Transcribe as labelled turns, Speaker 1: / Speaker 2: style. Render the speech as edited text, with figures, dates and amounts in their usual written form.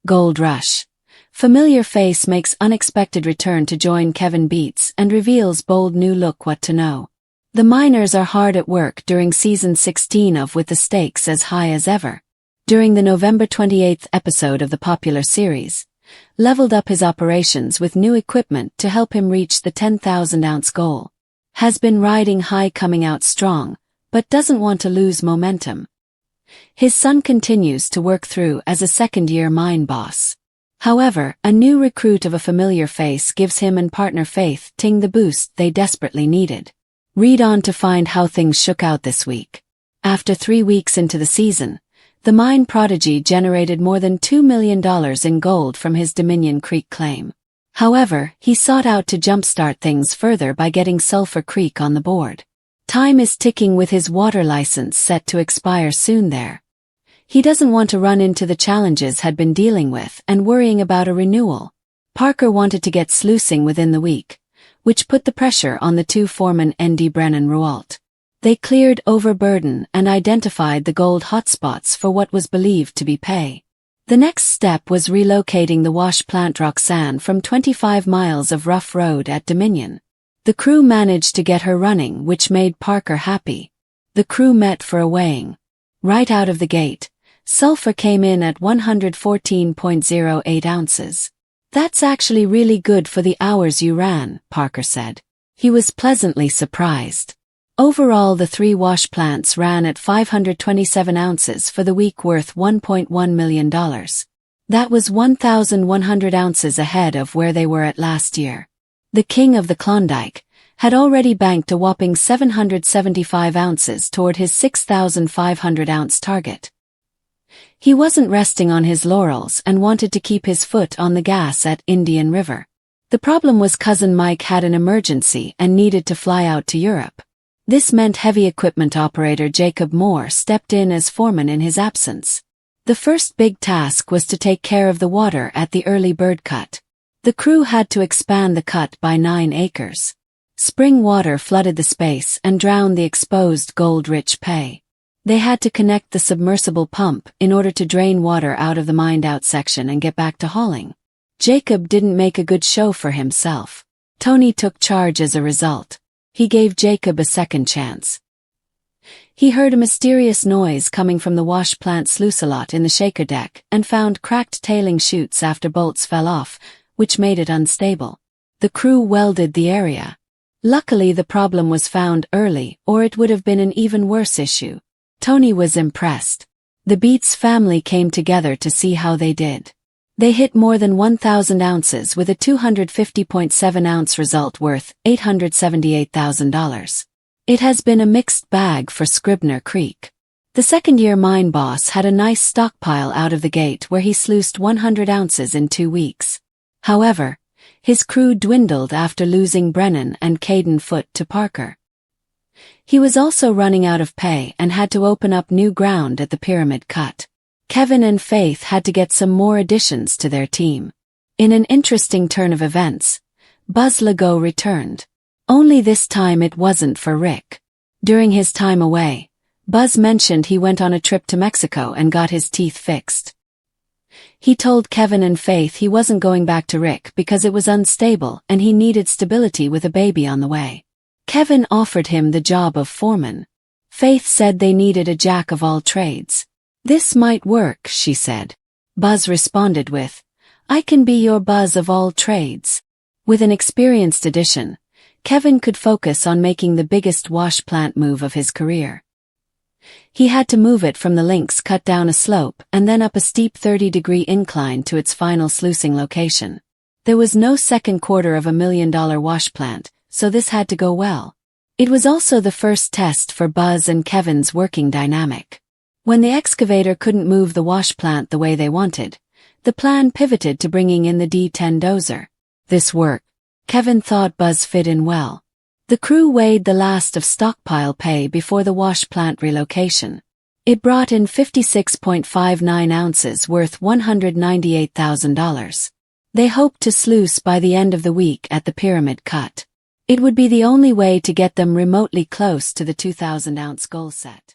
Speaker 1: Gold Rush. Familiar face makes unexpected return to join Kevin Beats and reveals bold new look what to know. The miners are hard at work during season 16 of With the Stakes as High as Ever. During the November 28th episode of the popular series, leveled up his operations with new equipment to help him reach the 10,000-ounce goal. Has been riding high, coming out strong, but doesn't want to lose momentum. His son continues to work through as a second-year mine boss. However, a new recruit of a familiar face gives him and partner Faith Ting the boost they desperately needed. Read on to find how things shook out this week. After 3 weeks into the season, the mine prodigy generated more than $2 million in gold from his Dominion Creek claim. However, he sought out to jumpstart things further by getting Sulphur Creek on the board. Time is ticking with his water license set to expire soon there. He doesn't want to run into the challenges had been dealing with and worrying about a renewal. Parker wanted to get sluicing within the week, which put the pressure on the two foremen N.D. Brennan-Rualt. They cleared overburden and identified the gold hotspots for what was believed to be pay. The next step was relocating the wash plant Roxanne from 25 miles of rough road at Dominion. The crew managed to get her running, which made Parker happy. The crew met for a weighing. Right out of the gate, sulfur came in at 114.08 ounces. "That's actually really good for the hours you ran," Parker said. He was pleasantly surprised. Overall, the 3 wash plants ran at 527 ounces for the week, worth $1.1 million. That was 1,100 ounces ahead of where they were at last year. The king of the Klondike had already banked a whopping 775 ounces toward his 6,500-ounce target. He wasn't resting on his laurels and wanted to keep his foot on the gas at Indian River. The problem was Cousin Mike had an emergency and needed to fly out to Europe. This meant heavy equipment operator Jacob Moore stepped in as foreman in his absence. The first big task was to take care of the water at the early bird cut. The crew had to expand the cut by 9 acres. Spring water flooded the space and drowned the exposed gold-rich pay. They had to connect the submersible pump in order to drain water out of the mined-out section and get back to hauling. Jacob didn't make a good show for himself. Tony took charge as a result. He gave Jacob a second chance. He heard a mysterious noise coming from the wash plant sluice-a-lot in the shaker deck and found cracked tailing chutes after bolts fell off, which made it unstable. The crew welded the area. Luckily, the problem was found early, or it would have been an even worse issue. Tony was impressed. The Beats family came together to see how they did. They hit more than 1,000 ounces with a 250.7-ounce result worth $878,000. It has been a mixed bag for Scribner Creek. The second-year mine boss had a nice stockpile out of the gate where he sluiced 100 ounces in 2 weeks. However, his crew dwindled after losing Brennan and Caden Foote to Parker. He was also running out of pay and had to open up new ground at the Pyramid Cut. Kevin and Faith had to get some more additions to their team. In an interesting turn of events, Buzz Legault returned. Only this time it wasn't for Rick. During his time away, Buzz mentioned he went on a trip to Mexico and got his teeth fixed. He told Kevin and Faith he wasn't going back to Rick because it was unstable and he needed stability with a baby on the way. Kevin offered him the job of foreman. Faith said they needed a jack of all trades. "This might work," she said. Buzz responded with, "I can be your Buzz of all trades." With an experienced addition, Kevin could focus on making the biggest wash plant move of his career. He had to move it from the links cut down a slope and then up a steep 30-degree incline to its final sluicing location. There was no second $250,000 wash plant, so this had to go well. It was also the first test for Buzz and Kevin's working dynamic. When the excavator couldn't move the wash plant the way they wanted, the plan pivoted to bringing in the D10 dozer. This worked. Kevin thought Buzz fit in well. The crew weighed the last of stockpile pay before the wash plant relocation. It brought in 56.59 ounces worth $198,000. They hoped to sluice by the end of the week at the Pyramid Cut. It would be the only way to get them remotely close to the 2,000-ounce goal set.